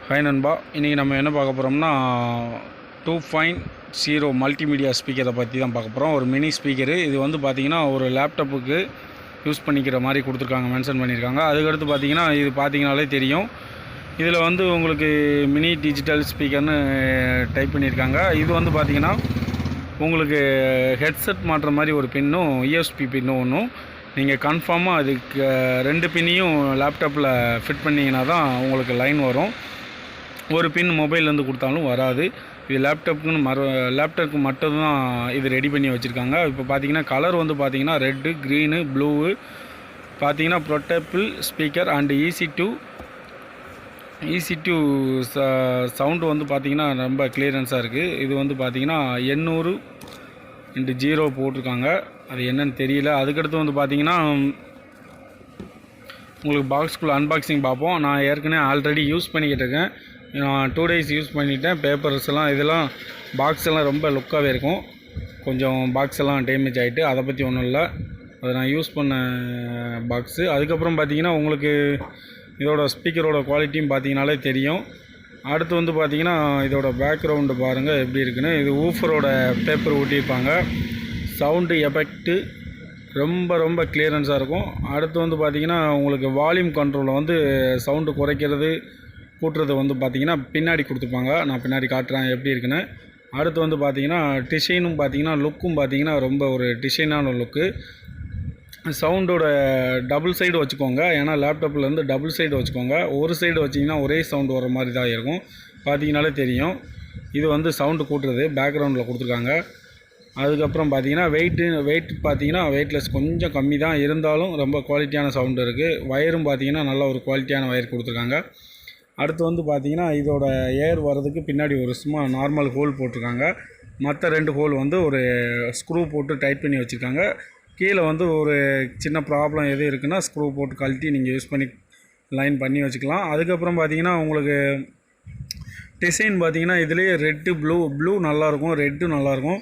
Hi நண்பா, இன்றைக்கி நம்ம என்ன பார்க்க போகிறோம்னா 2.0 மல்டிமீடியா ஸ்பீக்கரை பற்றி தான் பார்க்க போகிறோம். ஒரு மினி ஸ்பீக்கரு. இது வந்து பார்த்திங்கன்னா ஒரு லேப்டாப்புக்கு யூஸ் பண்ணிக்கிற மாதிரி கொடுத்துருக்காங்க, மென்ஷன் பண்ணியிருக்காங்க. அதுக்கடுத்து பார்த்திங்கன்னா இது பார்த்திங்கனாலே தெரியும். இதில் வந்து உங்களுக்கு மினி டிஜிட்டல் ஸ்பீக்கர்னு டைப் பண்ணியிருக்காங்க. இது வந்து பார்த்திங்கன்னா உங்களுக்கு ஹெட்செட் மாட்டுற மாதிரி ஒரு பின்னும் யூஎஸ்பி பின்னும் ஒன்றும் நீங்கள் கன்ஃபார்மாக அதுக்கு 2 பின்னையும் லேப்டாப்பில் ஃபிட் பண்ணிங்கன்னா தான் உங்களுக்கு லைன் வரும். ஒரு பின் மொபைல்லேருந்து கொடுத்தாலும் வராது. இது லேப்டாப்புக்கு மட்டும்தான் இது ரெடி பண்ணி வச்சுருக்காங்க. இப்போ பார்த்தீங்கன்னா கலர் வந்து பார்த்தீங்கன்னா ரெட்டு, க்ரீனு, ப்ளூவு பார்த்தீங்கன்னா portable speaker and easy to sound வந்து பார்த்திங்கன்னா ரொம்ப கிளியரன்ஸாக இருக்குது. இது வந்து பார்த்திங்கன்னா 800x0 போட்டிருக்காங்க. அது என்னன்னு தெரியல. அதுக்கடுத்து வந்து பார்த்திங்கன்னா உங்களுக்கு பாக்ஸ்குள்ளே அன்பாக்சிங் பார்ப்போம். நான் ஏற்கனவே ஆல்ரெடி யூஸ் பண்ணிக்கிட்டு இருக்கேன். நான் 2 days யூஸ் பண்ணிட்டேன். பேப்பர்ஸ் எல்லாம் இதெல்லாம் பாக்ஸ் எல்லாம் ரொம்ப லுக்காகவே இருக்கும். கொஞ்சம் பாக்ஸ் எல்லாம் டேமேஜ் ஆகிட்டு, அதை பற்றி ஒன்றும் இல்லை. அதை நான் யூஸ் பண்ண பாக்ஸு. அதுக்கப்புறம் பார்த்திங்கன்னா உங்களுக்கு இதோட ஸ்பீக்கரோட குவாலிட்டியும் பார்த்தீங்கனாலே தெரியும். அடுத்து வந்து பார்த்திங்கன்னா இதோட பேக்ரவுண்டு பாருங்கள் எப்படி இருக்குன்னு. இது ஊஃபரோட பேப்பர் ஒட்டியிருப்பாங்க. சவுண்டு எஃபெக்ட்டு ரொம்ப கிளியரன்ஸாக இருக்கும். அடுத்து வந்து பார்த்திங்கன்னா உங்களுக்கு வால்யூம் கண்ட்ரோலில் வந்து சவுண்டு குறைக்கிறது கூட்டுறது வந்து பார்த்திங்கன்னா பின்னாடி கொடுத்துருப்பாங்க. நான் பின்னாடி காட்டுறேன் எப்படி இருக்குன்னு. அடுத்து வந்து பார்த்திங்கன்னா டிசைனும் பார்த்திங்கன்னா லுக்கும் பார்த்திங்கன்னா ரொம்ப ஒரு டிசைனான லுக்கு. சவுண்டோட டபுள் சைடு வச்சுக்கோங்க. ஏன்னா லேப்டாப்லேருந்து டபுள் சைடு வச்சுக்கோங்க. ஒரு சைடு வச்சிங்கன்னா ஒரே சவுண்டு வர மாதிரி தான் இருக்கும். பார்த்திங்கனாலே தெரியும். இது வந்து சவுண்டு கூட்டுறது பேக்ரவுண்டில் கொடுத்துருக்காங்க. அதுக்கப்புறம் பார்த்திங்கன்னா வெயிட் பார்த்திங்கன்னா வெயிட்லெஸ் கொஞ்சம் கம்மி தான், இருந்தாலும் ரொம்ப குவாலிட்டியான சவுண்டு இருக்குது. வயரும் பார்த்திங்கன்னா நல்ல ஒரு குவாலிட்டியான வயர் கொடுத்துருக்காங்க. அடுத்து வந்து பார்த்திங்கன்னா இதோட ஏர் வர்றதுக்கு பின்னாடி ஒரு சும்மா நார்மல் ஹோல் போட்டிருக்காங்க. மற்ற 2 ஹோல் வந்து ஒரு ஸ்க்ரூ போட்டு டைட் பண்ணி வச்சுருக்காங்க. கீழே வந்து ஒரு சின்ன ப்ராப்ளம் எது இருக்குன்னா ஸ்க்ரூ போட்டு கழட்டி நீங்கள் யூஸ் பண்ணி லைன் பண்ணி வச்சுக்கலாம். அதுக்கப்புறம் பார்த்திங்கன்னா உங்களுக்கு டிசைன் பார்த்திங்கன்னா இதுலேயே ரெட்டு, ப்ளூ நல்லாயிருக்கும், ரெட்டும் நல்லாயிருக்கும்.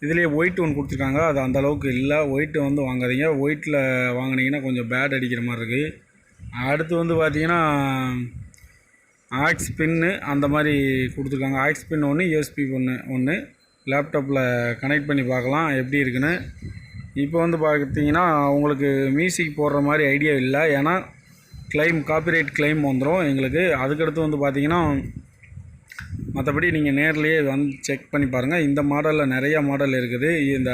இதுலேயே ஒயிட் ஒன்று கொடுத்துருக்காங்க. அது அந்தளவுக்கு இல்லை. ஒயிட்டு வந்து வாங்காதீங்க. ஒயிட்டில் வாங்கினீங்கன்னா கொஞ்சம் பேட் அடிக்கிற மாதிரி இருக்குது. அடுத்து வந்து பார்த்திங்கன்னா ஆக்ஸ் பின்னு அந்த மாதிரி கொடுத்துருக்காங்க. ஆக்ஸ் பின் ஒன்று, யூஎஸ்பி ஒன்று லேப்டாப்பில் கனெக்ட் பண்ணி பார்க்கலாம் எப்படி இருக்குன்னு. இப்போ வந்து பார்த்திங்கன்னா உங்களுக்கு மியூசிக் போடுற மாதிரி ஐடியா இல்லை. ஏன்னா காப்பிரைட் கிளைம் வந்துடும் எங்களுக்கு. அதுக்கடுத்து வந்து பார்த்திங்கன்னா மற்றபடி நீங்கள் நேர்லேயே வந்து செக் பண்ணி பாருங்கள். இந்த மாடலில் நிறையா மாடல் இருக்குது. இந்த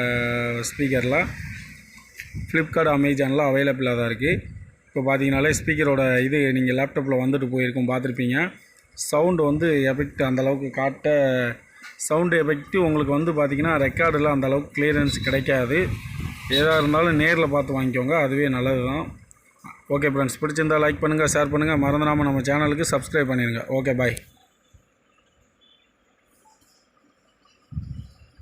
ஸ்பீக்கரில் ஃப்ளிப்கார்ட், அமேசானில் அவைலபிளாக தான் இருக்குது. இப்போ பார்த்தீங்கனாலே ஸ்பீக்கரோட இது நீங்கள் லேப்டாப்பில் வந்துட்டு போயிருக்கும், பார்த்துருப்பீங்க. சவுண்டு வந்து எஃபெக்ட் அந்தளவுக்கு சவுண்டு எஃபெக்ட்டு உங்களுக்கு வந்து பார்த்திங்கன்னா ரெக்கார்டில் அந்தளவுக்கு கிளியரன்ஸ் கிடைக்காது. எதாக இருந்தாலும் நேரில் பார்த்து வாங்கிக்கோங்க, அதுவே நல்லது தான். ஓகே ஃப்ரெண்ட்ஸ், பிடிச்சிருந்தால் லைக் பண்ணுங்கள், ஷேர் பண்ணுங்கள். மறந்துடாமல் நம்ம சேனலுக்கு சப்ஸ்கிரைப் பண்ணிடுங்க. ஓகே, பாய்.